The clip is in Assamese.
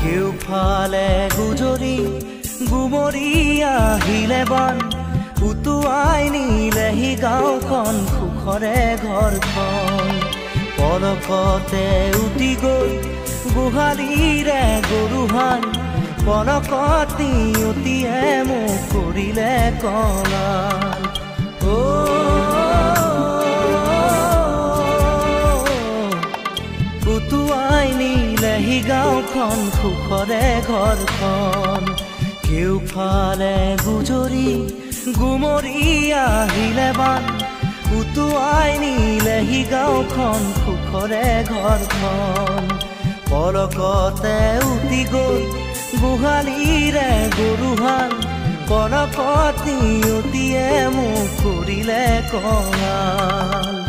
কেউফালে গুজৰি গুমৰি আহিলে বান উটুৱাই নিলেহি গাঁওখন সুখৰে ঘৰখন পলকতে উটি গৈ গোহালিৰে গৰুহাল পলকত নিয়তিয়ে মোক কৰিলে কঙাল উটুৱাই নিলেহি গাঁওখন সুখৰে ঘৰখন কেউফালে গুজৰি গুমৰি আহিলে বান উটুৱাই নিলেহি গাঁওখন সুখৰে ঘৰখন পলকতে উটি গৈ গোহালিৰে গৰুহাল পলকত নিয়তিয়ে মোক কৰিলে কঙাল